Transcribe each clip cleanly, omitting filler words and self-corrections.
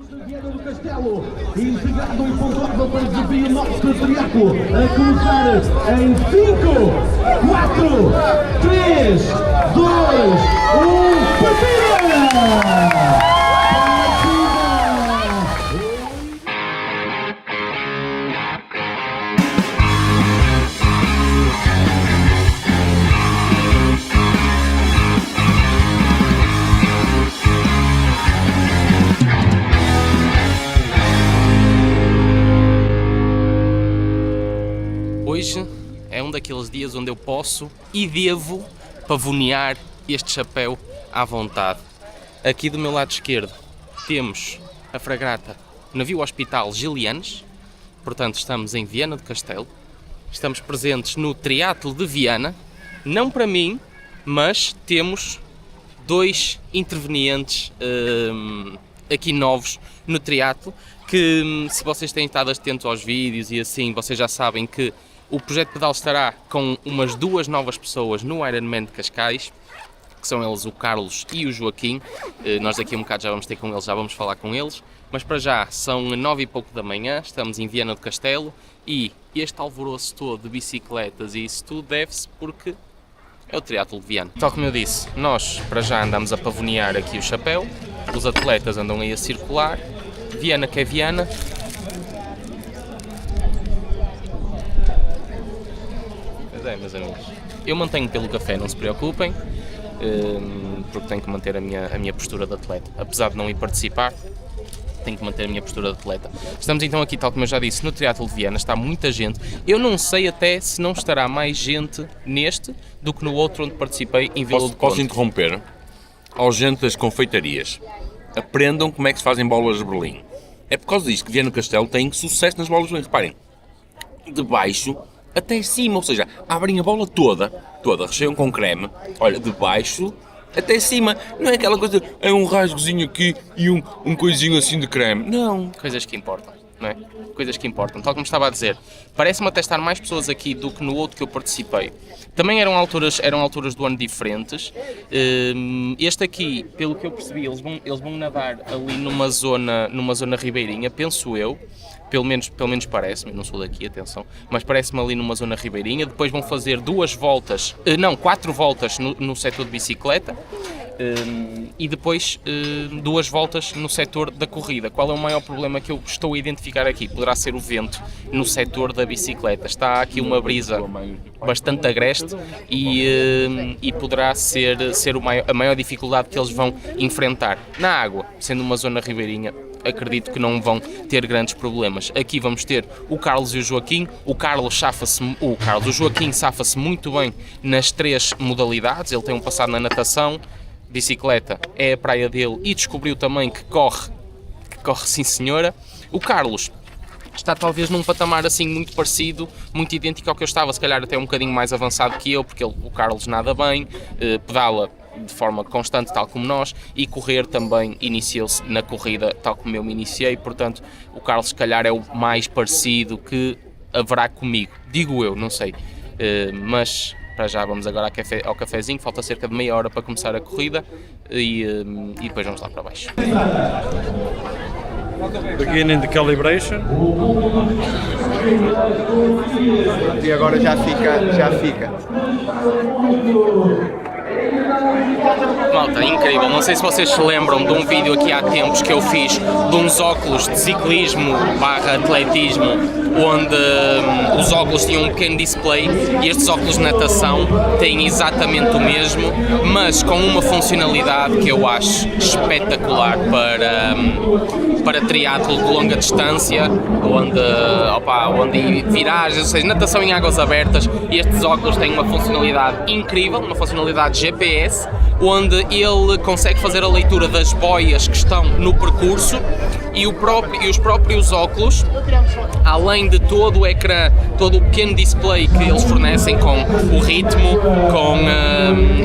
Viana do Castelo, integrado e pontuado para o desafio nosso triatlo, a começar em 5, 4, 3, 2, 1, partida! Hoje é um daqueles dias onde eu posso e devo pavonear este chapéu à vontade. Aqui do meu lado esquerdo temos a fragata Navio Hospital Gilianes, portanto estamos em Viana do Castelo. Estamos presentes no triatlo de Viana, não para mim, mas temos dois intervenientes aqui novos no triatlo, que se vocês têm estado atentos aos vídeos e assim, vocês já sabem que o Projeto Pedal estará com umas duas novas pessoas no Ironman de Cascais, que são eles o Carlos e o Joaquim. Nós daqui a um bocado já vamos ter com eles, já vamos falar com eles. Mas para já são 9 e pouco da manhã, estamos em Viana do Castelo e este alvoroço todo de bicicletas e isso tudo deve-se porque é o triatlo de Viana. Tal como eu disse, nós para já andamos a pavonear aqui o chapéu, os atletas andam aí a circular, Viana que é Viana. Meus amigos, eu mantenho pelo café, não se preocupem, porque tenho que manter a minha postura de atleta. Apesar de não ir participar, tenho que manter a minha postura de atleta. Estamos então aqui, tal como eu já disse, no triatlo de Viana, está muita gente. Eu não sei até se não estará mais gente neste do que no outro onde participei em Vila do Conde. Posso interromper? Aos gente das confeitarias, aprendam como é que se fazem bolas de Berlim. É por causa disto que Viana do Castelo tem sucesso nas bolas de Berlim. Reparem, de baixo até cima, ou seja, abrem a bola toda, recheiam com creme, olha, de baixo até cima, não é aquela coisa, é um rasgozinho aqui e um coisinho assim de creme, não. Coisas que importam, não é? Coisas que importam, tal como estava a dizer, parece-me até estar mais pessoas aqui do que no outro que eu participei. Também eram alturas do ano diferentes. Este aqui, pelo que eu percebi, eles vão nadar ali numa zona ribeirinha, penso eu. Pelo menos parece-me, não sou daqui, atenção, mas parece-me ali numa zona ribeirinha. Depois vão fazer 4 voltas no setor de bicicleta e depois 2 voltas no setor da corrida. Qual é o maior problema que eu estou a identificar aqui? Poderá ser o vento no setor da bicicleta. Está aqui uma brisa bastante agreste e poderá ser a maior dificuldade que eles vão enfrentar. Na água, sendo uma zona ribeirinha, acredito que não vão ter grandes problemas. Aqui vamos ter o Carlos e o Joaquim. O Joaquim safa-se muito bem nas 3 modalidades. Ele tem um passado na natação, bicicleta é a praia dele e descobriu também que corre sim senhora. O Carlos está talvez num patamar assim muito parecido, muito idêntico ao que eu estava, se calhar até um bocadinho mais avançado que eu, porque o Carlos nada bem, pedala de forma constante, tal como nós, e correr também iniciou-se na corrida, tal como eu me iniciei, portanto, o Carlos se calhar é o mais parecido que haverá comigo, digo eu, não sei, mas para já vamos agora ao cafezinho, falta cerca de meia hora para começar a corrida e depois vamos lá para baixo. Beginning the calibration. E agora já fica. Malta, incrível, não sei se vocês se lembram de um vídeo aqui há tempos que eu fiz de uns óculos de ciclismo / atletismo, onde os óculos tinham um pequeno display e estes óculos de natação têm exatamente o mesmo, mas com uma funcionalidade que eu acho espetacular para triatlo de longa distância, onde viragens, ou seja, natação em águas abertas. Estes óculos têm uma funcionalidade incrível, uma funcionalidade GPS, onde ele consegue fazer a leitura das boias que estão no percurso e os próprios óculos, além de todo o ecrã, todo o pequeno display que eles fornecem com o ritmo, com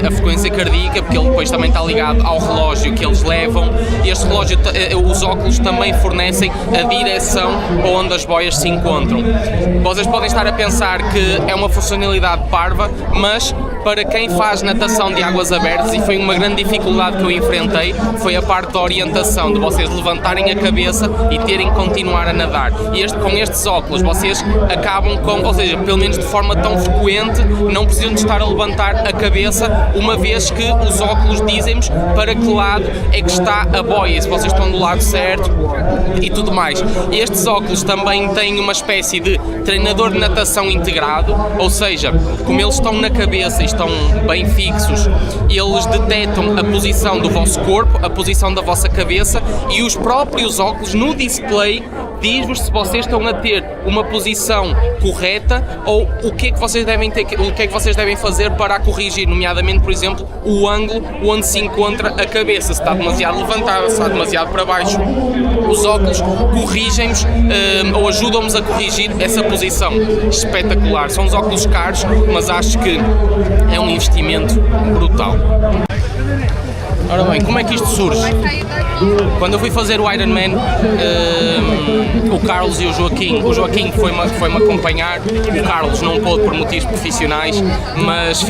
a frequência cardíaca, porque ele depois também está ligado ao relógio que eles levam. Este relógio, os óculos também fornecem a direção onde as boias se encontram. Vocês podem estar a pensar que é uma funcionalidade parva, mas para quem faz natação de águas abertas, e foi uma grande dificuldade que eu enfrentei, foi a parte da orientação, de vocês levantarem a cabeça e terem que continuar a nadar. E com estes óculos vocês acabam com, ou seja, pelo menos de forma tão frequente, não precisam de estar a levantar a cabeça, uma vez que os óculos dizem-nos para que lado é que está a boia, se vocês estão do lado certo e tudo mais. Estes óculos também têm uma espécie de treinador de natação integrado, ou seja, como eles estão na cabeça e estão bem fixos, eles detectam a posição do vosso corpo, a posição da vossa cabeça, e os próprios óculos no display diz-vos se vocês estão a ter uma posição correta ou o que é que vocês devem ter, o que é que vocês devem fazer para a corrigir, nomeadamente, por exemplo, o ângulo onde se encontra a cabeça, se está demasiado levantada, se está demasiado para baixo. Os óculos corrigem-nos ou ajudam-nos a corrigir essa posição. Espetacular. São os óculos caros, mas acho que é um investimento brutal. Ora bem, como é que isto surge? Quando eu fui fazer o Ironman, o Carlos e o Joaquim foi-me acompanhar. O Carlos não pôde por motivos profissionais, mas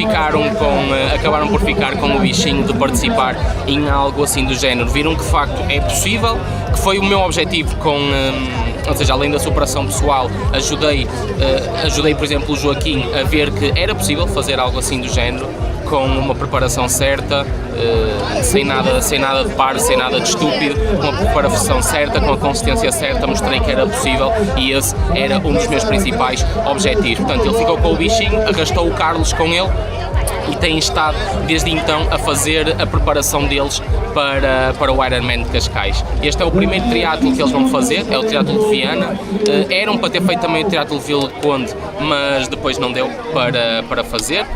acabaram por ficar com o bichinho de participar em algo assim do género. Viram que de facto é possível, que foi o meu objetivo ou seja, além da superação pessoal, ajudei, por exemplo, o Joaquim a ver que era possível fazer algo assim do género, com uma preparação certa, sem nada de paro, sem nada de estúpido, com a preparação certa, com a consistência certa, mostrei que era possível e esse era um dos meus principais objetivos. Portanto, ele ficou com o bichinho, arrastou o Carlos com ele e têm estado desde então a fazer a preparação deles para o Ironman de Cascais. Este é o primeiro triatlo que eles vão fazer, é o triatlo de Viana. Eram para ter feito também o triatlo de Vila de Conde, mas depois não deu para fazer.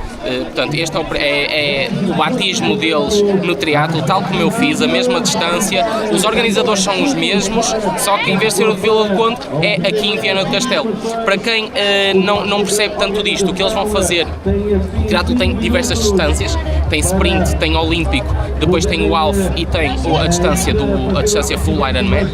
Portanto, este é o batismo deles no triatlo, tal como eu fiz, a mesma distância. Os organizadores são os mesmos, só que em vez de ser o de Vila de Conde, é aqui em Viana do Castelo. Para quem não percebe tanto disto, o que eles vão fazer, o triatlo tem diversas distâncias, tem sprint, tem olímpico, depois tem o half e tem a distância full Ironman.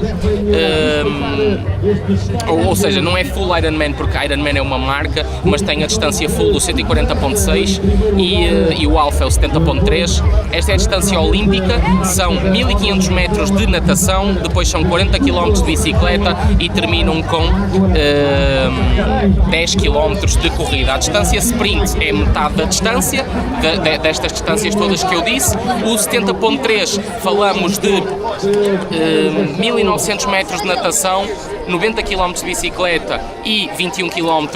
Ou seja, não é full Ironman porque Ironman é uma marca, mas tem a distância full do 140.6 e o half é o 70.3. Esta é a distância olímpica, são 1500 metros de natação, depois são 40 km de bicicleta e terminam com 10 km de corrida. A distância sprint é metade da distância, destas distâncias todas que eu disse. O 70.3 falamos de 1900 metros de natação, 90 km de bicicleta e 21 km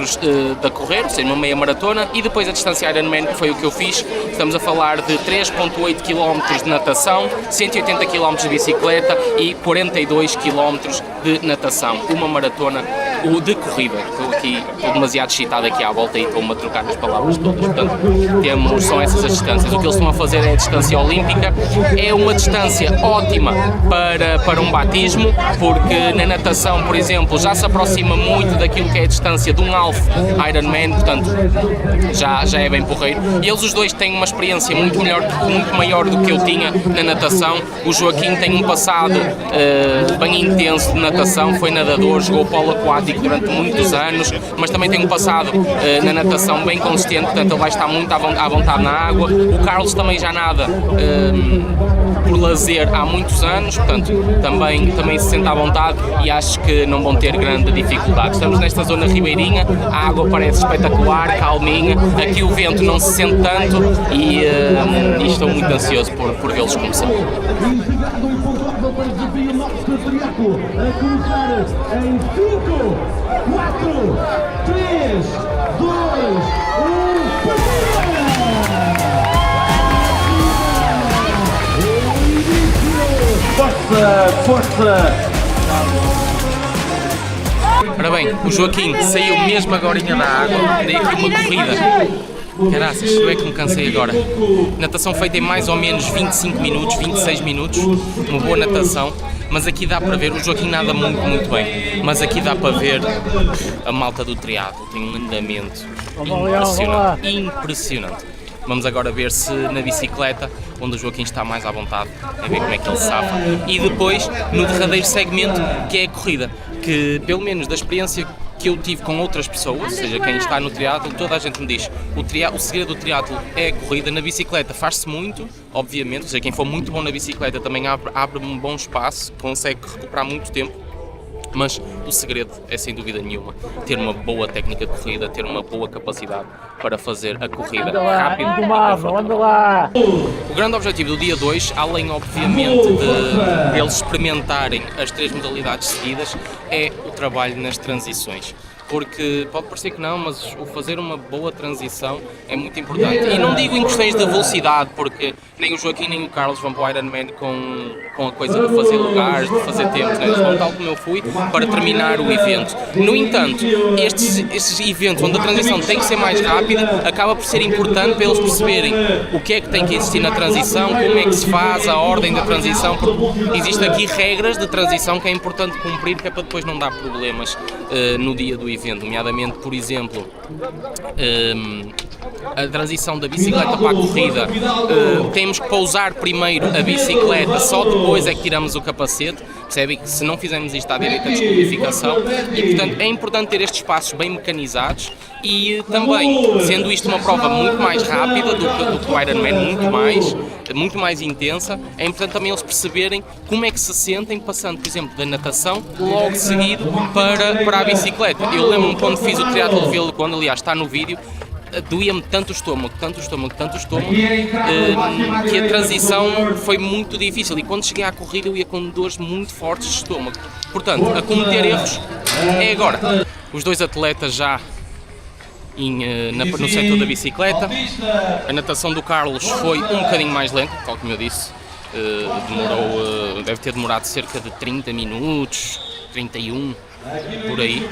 de correr, ou seja, uma meia maratona, e depois a distância Ironman, que foi o que eu fiz, estamos a falar de 3.8 km de natação, 180 km de bicicleta e 42 km de natação, uma maratona de corrida. Estou demasiado excitado aqui à volta e estou-me a trocar as palavras todas. Portanto, são essas as distâncias. O que eles estão a fazer é a distância olímpica, é uma distância ótima para um batismo, porque na natação, por exemplo, já se aproxima muito daquilo que é a distância de um half Ironman, portanto já é bem porreiro. E eles os dois têm uma experiência muito maior do que eu tinha na natação. O Joaquim tem um passado bem intenso de natação, foi nadador, jogou polo aquático durante muitos anos, mas também tem um passado na natação bem consistente, portanto ele vai estar muito à vontade na água. O Carlos também já nada por lazer há muitos anos, portanto também se sente à vontade e acho que não vão ter grande dificuldade. Estamos nesta zona ribeirinha, a água parece espetacular, calminha, aqui o vento não se sente tanto e estou muito ansioso por vê-los começar. Para o desafio nosso triatlo, a começar em 5, 4, 3, 2, 1, força, força! Ora bem, o Joaquim saiu mesmo agora da água, dei aqui uma corrida. Caraças, eu é que me cansei agora. Natação feita em mais ou menos 25 minutos, 26 minutos, uma boa natação, mas aqui dá para ver, o Joaquim nada muito bem, mas aqui dá para ver a malta do triatlo, tem um andamento impressionante. Vamos agora ver se na bicicleta, onde o Joaquim está mais à vontade, a ver como é que ele safa. E depois, no derradeiro segmento, que é a corrida, que pelo menos da experiência que eu tive com outras pessoas, ou seja, quem está no triatlo, toda a gente me diz, o segredo do triatlo é a corrida. Na bicicleta faz-se muito, obviamente, ou seja, quem for muito bom na bicicleta também abre um bom espaço, consegue recuperar muito tempo. Mas o segredo é, sem dúvida nenhuma, ter uma boa técnica de corrida, ter uma boa capacidade para fazer a corrida rápida. O grande objetivo do dia 2, além obviamente de eles experimentarem as 3 modalidades seguidas, é o trabalho nas transições. Porque pode parecer que não, mas o fazer uma boa transição é muito importante. E não digo em questões de velocidade, porque nem o Joaquim nem o Carlos vão para o Ironman com a coisa de fazer lugares, de fazer tempos, né? Eles vão tal como eu fui para terminar o evento. No entanto, estes eventos onde a transição tem que ser mais rápida, acaba por ser importante para eles perceberem o que é que tem que existir na transição, como é que se faz, a ordem da transição, porque existem aqui regras de transição que é importante cumprir, que é para depois não dar problemas no dia do evento, nomeadamente, por exemplo, a transição da bicicleta para a corrida, temos que pousar primeiro a bicicleta, só depois é que tiramos o capacete, percebem que se não fizermos isto há direito à desqualificação e, portanto, é importante ter estes passos bem mecanizados e também, sendo isto uma prova muito mais rápida do que o Ironman, muito mais intensa, é importante também eles perceberem como é que se sentem passando, por exemplo, da natação logo seguido para a bicicleta. Eu lembro-me quando fiz o triatlo de Vila do Conde, aliás está no vídeo, doía-me tanto o estômago, que a transição foi muito difícil e quando cheguei à corrida eu ia com dores muito fortes de estômago. Portanto, a cometer erros é agora. Os 2 atletas já no setor da bicicleta. A natação do Carlos foi um bocadinho mais lenta, tal como eu disse. Deve ter demorado cerca de 30 minutos, 31, por aí.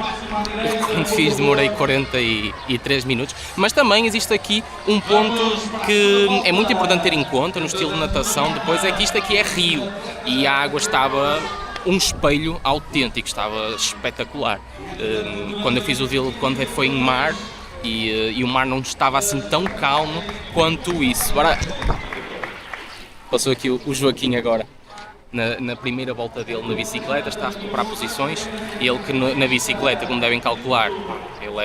Quando fiz demorei 43 minutos. Mas também existe aqui um ponto que é muito importante ter em conta no estilo de natação, depois é que isto aqui é rio e a água estava um espelho autêntico, estava espetacular. Quando eu fiz o Vila quando foi em mar e o mar não estava assim tão calmo quanto isso. Agora, passou aqui o Joaquim agora. Na primeira volta dele na bicicleta, está a recuperar posições. Ele que na bicicleta, como devem calcular, ele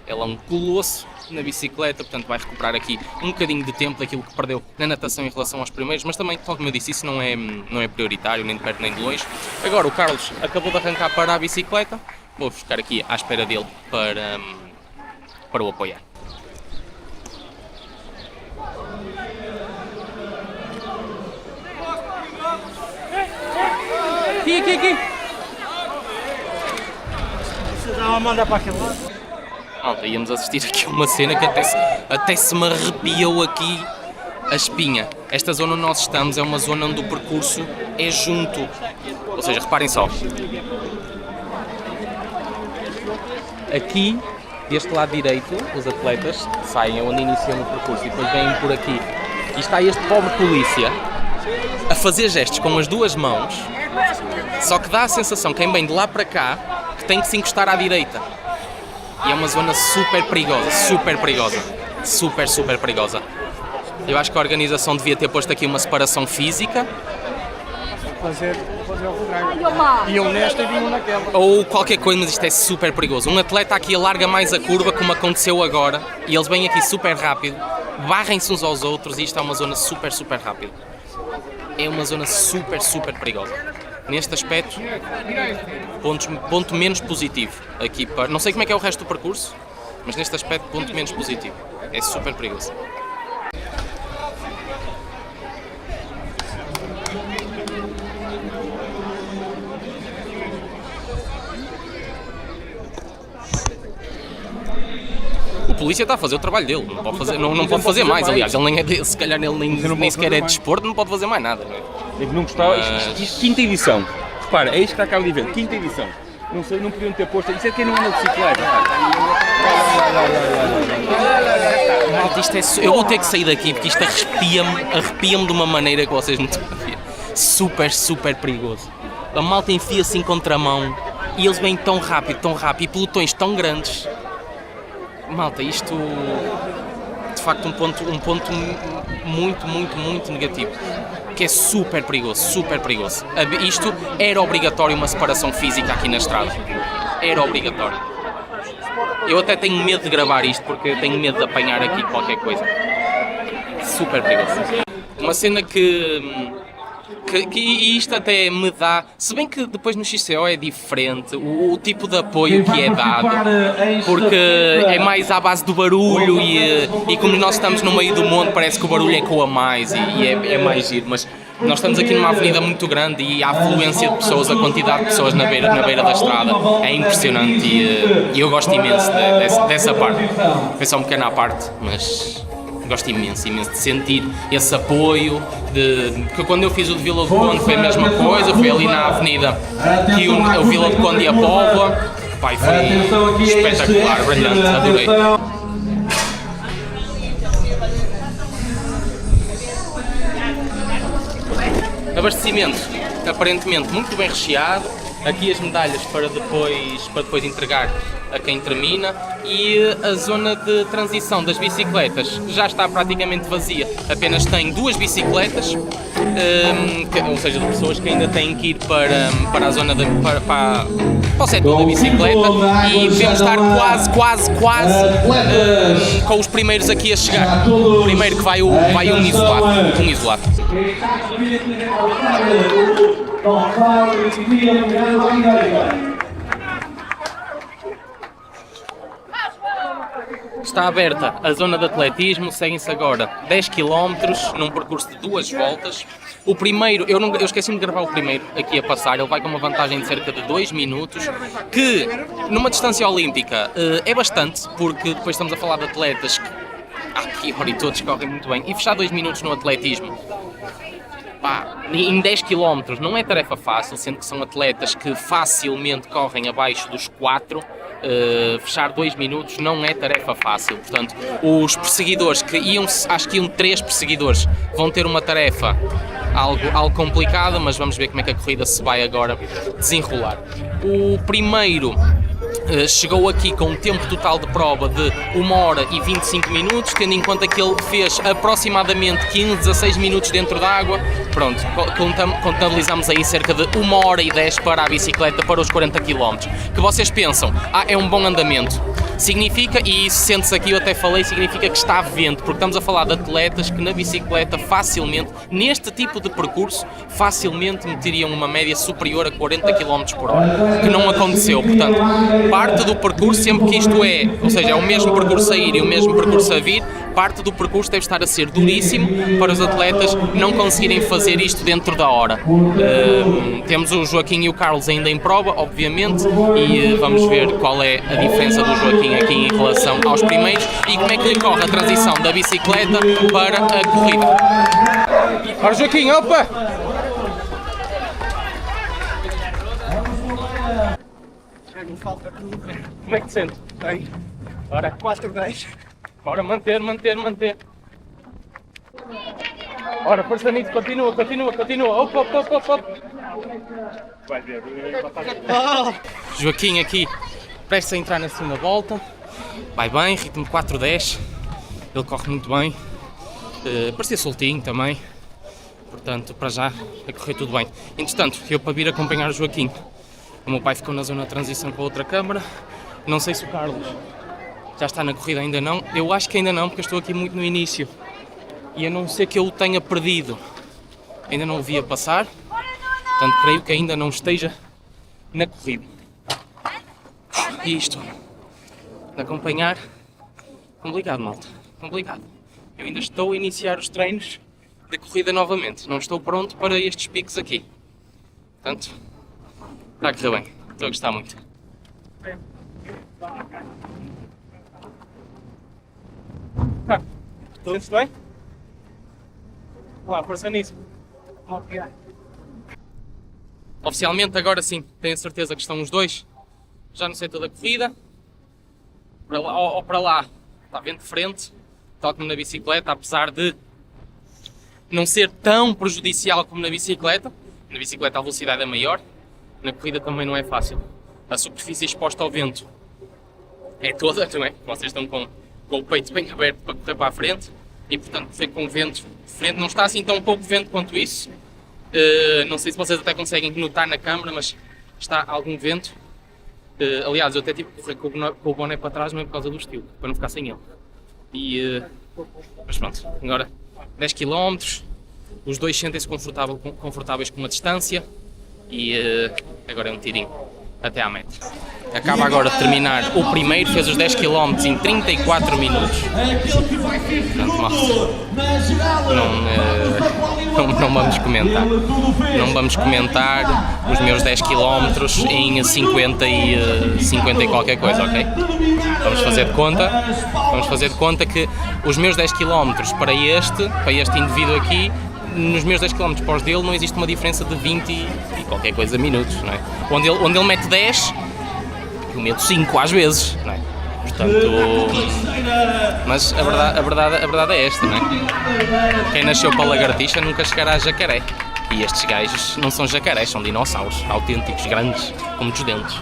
é um colosso na bicicleta, portanto vai recuperar aqui um bocadinho de tempo daquilo que perdeu na natação em relação aos primeiros, mas também, tal como eu disse, isso não é prioritário, nem de perto nem de longe. Agora o Carlos acabou de arrancar para a bicicleta, vou ficar aqui à espera dele para o apoiar. Aqui. Não, manda para aquele. Malta, íamos assistir aqui a uma cena que até se me arrepiou aqui a espinha. Esta zona onde nós estamos é uma zona onde o percurso é junto. Ou seja, reparem só. Aqui, deste lado direito, os atletas saem onde iniciam o percurso e depois vêm por aqui. E está este pobre polícia a fazer gestos com as 2 mãos, só que dá a sensação, quem vem de lá para cá, que tem que se encostar à direita. E é uma zona super perigosa. Super perigosa. Eu acho que a organização devia ter posto aqui uma separação física. Fazer o contrário. Iam nesta e vinham naquela. Ou qualquer coisa, mas isto é super perigoso. Um atleta aqui alarga mais a curva, como aconteceu agora, e eles vêm aqui super rápido, barrem-se uns aos outros, e isto é uma zona super rápida. É uma zona super perigosa. Neste aspecto, ponto menos positivo aqui para... Não sei como é que é o resto do percurso, mas neste aspecto, ponto menos positivo. É super perigoso. O polícia está a fazer o trabalho dele, não pode fazer mais, aliás, ele nem é, se calhar ele nem sequer é de desporto, não pode fazer mais nada. Não é? É que não gostava, isto quinta edição, repara, é isto que acaba de ver, quinta edição, não sei, não podiam ter posto, isso é quem não anda de bicicleta. Malta, eu vou ter que sair daqui porque isto arrepia-me de uma maneira que vocês não estão a ver. Super perigoso. A malta enfia-se em contramão e eles vêm tão rápido, e pelotões tão grandes. Malta, isto de facto um ponto muito negativo, que é super perigoso. Isto era obrigatório uma separação física aqui na estrada, era obrigatório. Eu até tenho medo de gravar isto porque eu tenho medo de apanhar aqui qualquer coisa. Super perigoso. Uma cena que isto até me dá, se bem que depois no XCO é diferente, o tipo de apoio que é dado, porque é mais à base do barulho e como nós estamos no meio do monte parece que o barulho ecoa mais e é mais giro, mas nós estamos aqui numa avenida muito grande e a afluência de pessoas, a quantidade de pessoas na beira da estrada é impressionante e eu gosto imenso dessa parte. Foi só um pequeno à parte, mas gosto imenso de sentir esse apoio, que quando eu fiz o de Vila do Conde foi a mesma coisa, foi ali na avenida que o Vila do Conde e a Póvoa, pai, foi espetacular, brilhante, adorei. Abastecimento, aparentemente muito bem recheado, aqui as medalhas para depois entregar a quem termina e a zona de transição das bicicletas já está praticamente vazia, apenas tem 2 bicicletas, ou seja, de pessoas que ainda têm que ir para a zona para o setor da bicicleta e devemos estar quase com os primeiros aqui a chegar. Primeiro que vai um isolado. Está aberta a zona de atletismo, seguem-se agora 10 km num percurso de 2 voltas. O primeiro, eu esqueci-me de gravar o primeiro aqui a passar, ele vai com uma vantagem de cerca de 2 minutos, que numa distância olímpica é bastante, porque depois estamos a falar de atletas que, a priori, todos correm muito bem, e fechar 2 minutos no atletismo, em 10 km não é tarefa fácil, sendo que são atletas que facilmente correm abaixo dos 4, fechar 2 minutos não é tarefa fácil, portanto os perseguidores que acho que iam 3 perseguidores, vão ter uma tarefa algo complicada, mas vamos ver como é que a corrida se vai agora desenrolar. O primeiro chegou aqui com um tempo total de prova de 1h25, tendo em conta que ele fez aproximadamente 16 minutos dentro da água. Pronto, contabilizamos aí cerca de 1h10 para a bicicleta para os 40 km. Que vocês pensam, é um bom andamento. Significa, e isso sente-se aqui, eu até falei, significa que está vento, porque estamos a falar de atletas que na bicicleta facilmente, neste tipo de percurso, facilmente meteriam uma média superior a 40 km por hora, que não aconteceu. Portanto, parte do percurso, sempre que isto ou seja, é o mesmo percurso a ir e o mesmo percurso a vir, parte do percurso deve estar a ser duríssimo para os atletas não conseguirem fazer isto dentro da hora. Temos o Joaquim e o Carlos ainda em prova, obviamente, e vamos ver qual é a diferença do Joaquim aqui em relação aos primeiros e como é que lhe corre a transição da bicicleta para a corrida. Ora Joaquim, opa! Como é que te sentes? Bem, Ora, 4-10. bora manter. Ora, força nisso, continua. Opa. Vai ver. Joaquim aqui, prestes a entrar na segunda volta. Vai bem, ritmo 4-10. Ele corre muito bem. Parecia soltinho também. Portanto, para já, a correr tudo bem. Entretanto, eu para vir acompanhar o Joaquim. O meu pai ficou na zona de transição com a outra câmara. Não sei se o Carlos já está na corrida, ainda não. Eu acho que ainda não, porque eu estou aqui muito no início. E a não ser que eu o tenha perdido, ainda não o via passar. Portanto, creio que ainda não esteja na corrida. E isto, de acompanhar, complicado, malta. Complicado. Eu ainda estou a iniciar os treinos de corrida novamente. Não estou pronto para estes picos aqui. Portanto, está a correr bem. Estou a gostar muito. Sentes-te bem? Lá, força nisso. Oficialmente, agora sim, tenho certeza que estão os dois já no setor da corrida. Para lá, está vento de frente, tal como na bicicleta, apesar de não ser tão prejudicial como na bicicleta. Na bicicleta a velocidade é maior, na corrida também não é fácil. A superfície exposta ao vento é toda, não é? Vocês estão com o peito bem aberto para correr para a frente e, portanto, correr com vento de frente. Não está assim tão pouco vento quanto isso. Não sei se vocês até conseguem notar na câmara, mas está algum vento. Aliás, eu até tive que correr com o boné para trás mesmo por causa do estilo, para não ficar sem ele. Mas pronto, agora 10 km, os dois sentem-se confortáveis com a distância e agora é um tirinho até à meta. Acaba agora de terminar o primeiro, fez os 10 km em 34 minutos. Portanto, não vamos comentar. Não vamos comentar os meus 10 km em 50 e qualquer coisa, ok? Vamos fazer de conta que os meus 10 km para este indivíduo aqui, nos meus 10 km para os dele não existe uma diferença de 20 e qualquer coisa minutos, não é? Onde ele mete 10, eu meto 5 às vezes, não é? Portanto, mas a verdade é esta, não é? Quem nasceu para lagartixa nunca chegará a jacaré. E estes gajos não são jacarés, são dinossauros, autênticos, grandes, com muitos dentes.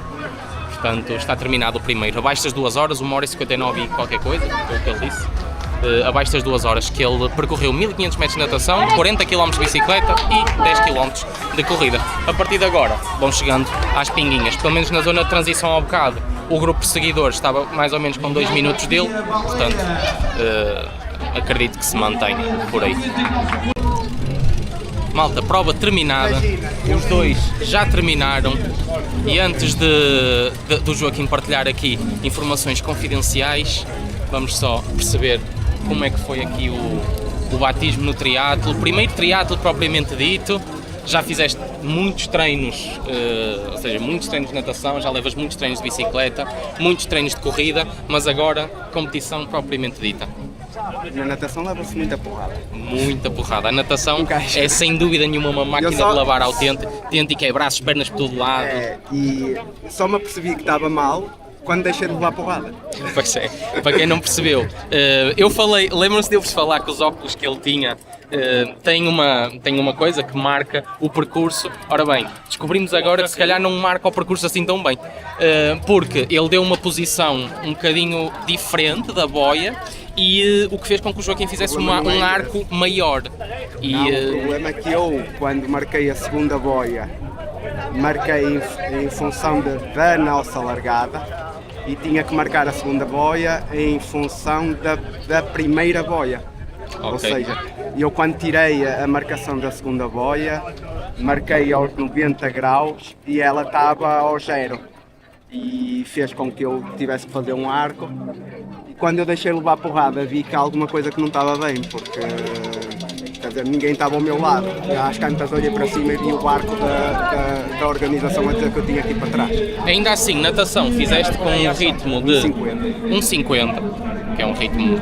Portanto, está terminado o primeiro, abaixo das 2 horas, 1h59 e qualquer coisa, foi o que ele disse. Abaixo das 2 horas, que ele percorreu 1500 metros de natação, 40 km de bicicleta e 10 km de corrida. A partir de agora, vão chegando às pinguinhas, pelo menos na zona de transição ao bocado. O grupo de seguidores estava mais ou menos com 2 minutos dele, portanto, acredito que se mantenha por aí. Malta, prova terminada, os dois já terminaram e antes do Joaquim partilhar aqui informações confidenciais, vamos só perceber como é que foi aqui o batismo no triatlo. O primeiro triatlo propriamente dito, já fizeste muitos treinos, ou seja, muitos treinos de natação, já levas muitos treinos de bicicleta, muitos treinos de corrida, mas agora competição propriamente dita. Na natação leva-se muita porrada. Muita porrada. A natação é sem dúvida nenhuma uma máquina de lavar autêntica, é braços, pernas por todo lado. E só me apercebi que estava mal quando deixei de levar porrada. Pois é, para quem não percebeu, eu falei, lembram-se de eu vos falar que os óculos que ele tinha tem uma coisa que marca o percurso. Ora bem, descobrimos agora que se calhar não marca o percurso assim tão bem, porque ele deu uma posição um bocadinho diferente da boia e o que fez com que o Joaquim fizesse um arco maior. O problema é que eu, quando marquei a segunda boia, marquei em função da nossa largada e tinha que marcar a segunda boia em função da primeira boia. Okay. Ou seja, eu quando tirei a marcação da segunda boia, marquei aos 90 graus e ela estava ao 0 e fez com que eu tivesse que fazer um arco. E quando eu deixei levar porrada vi que alguma coisa que não estava bem, porque quer dizer, ninguém estava ao meu lado. Às cantas olhei para cima e vi o barco da organização a dizer que eu tinha aqui para trás. Ainda assim, natação fizeste com um ritmo de 1,50, que é um ritmo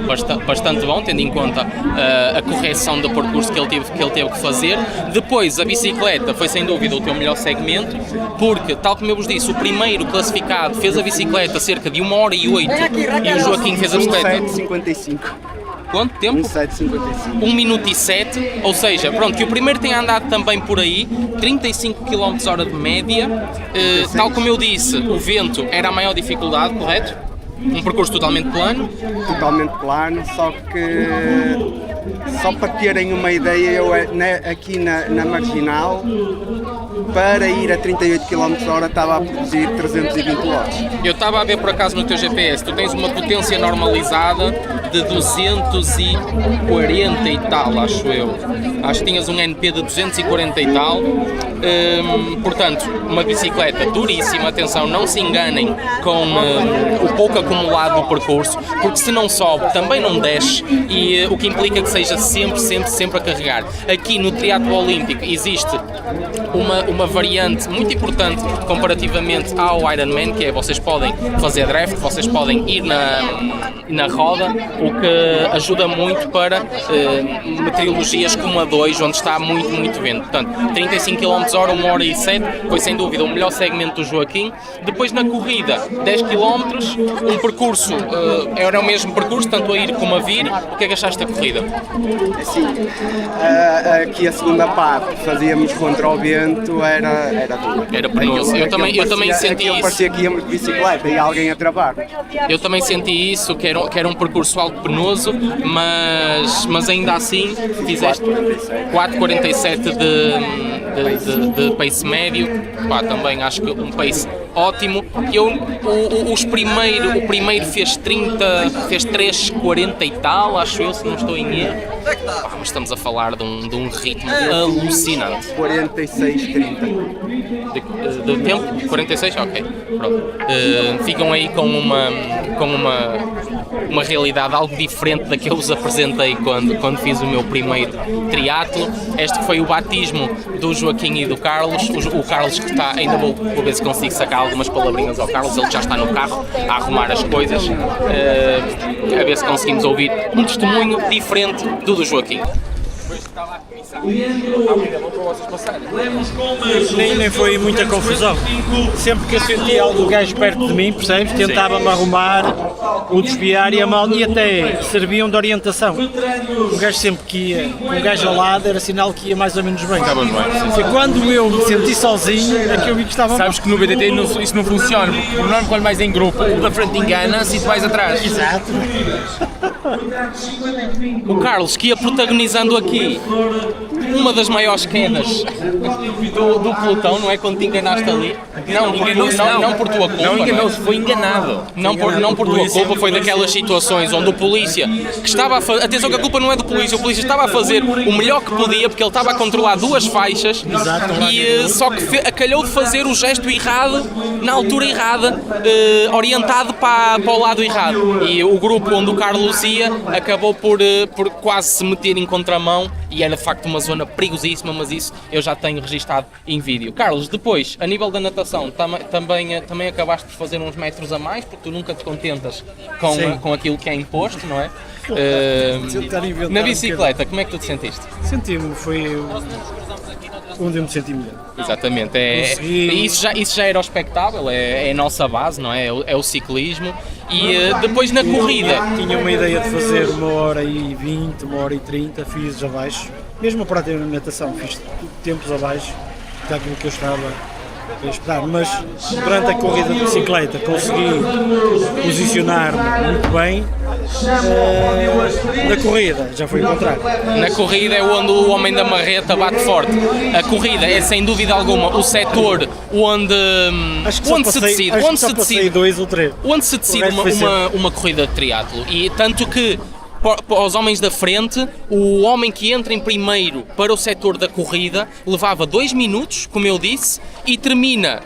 bastante bom, tendo em conta a correção do percurso que ele teve que fazer. Depois, a bicicleta foi sem dúvida o teu melhor segmento, porque, tal como eu vos disse, o primeiro classificado fez a bicicleta cerca de 1h08 e o Joaquim fez a bicicleta... 1:07:55. Quanto tempo? 1:07:55. 1 minuto e 7, ou seja, pronto, que o primeiro tem andado também por aí, 35 km/h de média, tal como eu disse, o vento era a maior dificuldade, correto? Um percurso totalmente plano? Totalmente plano, só para terem uma ideia, eu aqui na Marginal, para ir a 38 km/h estava a produzir 320 watts. Eu estava a ver por acaso no teu GPS, tu tens uma potência normalizada de 240 e tal, acho eu. Acho que tinhas um NP de 240 e tal. Portanto, uma bicicleta duríssima, atenção, não se enganem com o pouco acumulado do percurso, porque se não sobe, também não desce, e o que implica que seja sempre a carregar. Aqui no triatlo olímpico existe uma variante muito importante comparativamente ao Ironman, que é vocês podem fazer draft, vocês podem ir na roda, o que ajuda muito para meteorologias como a 2, onde está muito vento. Portanto, 35 km/h, 1h07, foi sem dúvida o melhor segmento do Joaquim. Depois na corrida, 10 km, um percurso, era o mesmo percurso, tanto a ir como a vir. O que é que achaste da corrida? Sim, aqui a segunda parte fazíamos contra o vento, era duro. Era penoso. Eu também senti isso. Parecia que íamos de bicicleta e alguém a travar. Eu também senti isso, que era um percurso algo penoso, mas ainda assim fizeste 4,47 de pace médio. Pá, também acho que um pace ótimo. O primeiro fez 3,40 e tal, acho eu, se não estou em erro. Mas estamos a falar de um ritmo alucinante. 46,30. De tempo? 46? Ok, pronto. Ficam aí com uma realidade algo diferente da que eu vos apresentei quando fiz o meu primeiro triatlo. Este foi o batismo do Joaquim e do Carlos. O Carlos que está, ainda vou ver se consigo sacar algumas palavrinhas ao Carlos, ele já está no carro a arrumar as coisas, a ver se conseguimos ouvir um testemunho diferente do Joaquim. Nem foi muita confusão. Sempre que eu sentia algum gajo perto de mim, percebes? Tentava-me arrumar ou desviar e até serviam de orientação. O gajo sempre que ia, um gajo ao lado era sinal que ia mais ou menos bem. Estavas bem, sim. Quando eu me senti sozinho é que eu vi que estava Sabes que no BTT isso não funciona, porque por norma quando mais em grupo, o da frente engana-se e tu vais atrás. Exato. O Carlos que ia protagonizando aqui uma das maiores quedas do pelotão, não é? Quando te enganaste ali. Não por tua culpa. Não enganou-se, foi enganado. Não por tua culpa, foi daquelas situações onde o polícia que estava a fazer. Atenção que a culpa não é do polícia, o polícia estava a fazer o melhor que podia porque ele estava a controlar duas faixas e só que acalhou de fazer o gesto errado na altura errada, orientado para o lado errado. E o grupo onde o Carlos ia acabou por quase se meter em contramão e era de facto uma zona perigosíssima, mas isso eu já tenho registado em vídeo. Carlos, depois, a nível da natação, também acabaste por fazer uns metros a mais, porque tu nunca te contentas com aquilo que é imposto, não é? Na bicicleta, como é que tu te sentiste? Senti-me, foi onde eu me senti melhor. Exatamente, isso já era o espectável, é a nossa base, não é? É o ciclismo. E depois na corrida... Tinha uma ideia de fazer 1h20, 1h30, fiz abaixo. Mesmo a prática de natação, fiz tempos abaixo daquilo que eu estava a esperar. Mas durante a corrida de bicicleta consegui posicionar-me muito bem. Na corrida já foi o contrário. Na corrida é onde o homem da marreta bate forte. A corrida é sem dúvida alguma o setor onde se decide 2 ou 3. Onde se decide uma corrida de triatlo. E tanto que para os homens da frente, o homem que entra em primeiro para o setor da corrida levava 2 minutos, como eu disse, e termina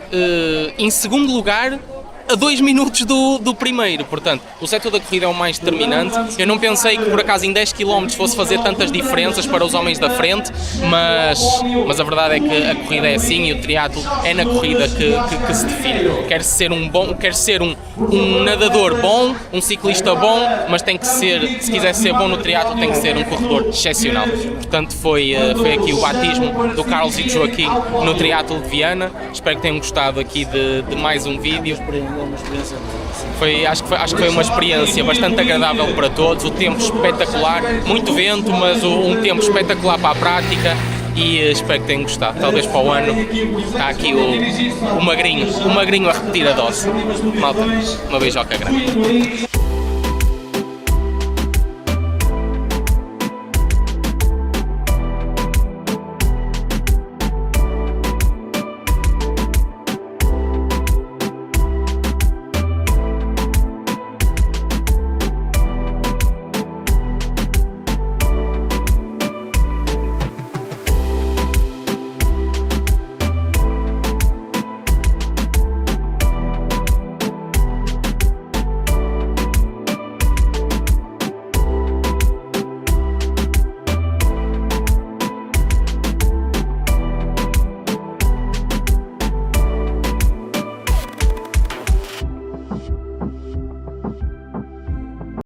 em segundo lugar a 2 minutos do primeiro. Portanto, o setor da corrida é o mais determinante. Eu não pensei que por acaso em 10 km fosse fazer tantas diferenças para os homens da frente, mas a verdade é que a corrida é assim e o triatlo é na corrida que se define. Quer ser um nadador bom, um ciclista bom, mas tem que ser, se quiser ser bom no triatlo, tem que ser um corredor excepcional. Portanto, foi aqui o batismo do Carlos e do Joaquim no triatlo de Viana. Espero que tenham gostado aqui de mais um vídeo. Acho que foi uma experiência bastante agradável para todos, o tempo espetacular, muito vento, mas um tempo espetacular para a prática e espero que tenham gostado. Talvez para o ano está aqui o magrinho a repetir a dose. Malta, uma beijoca grande.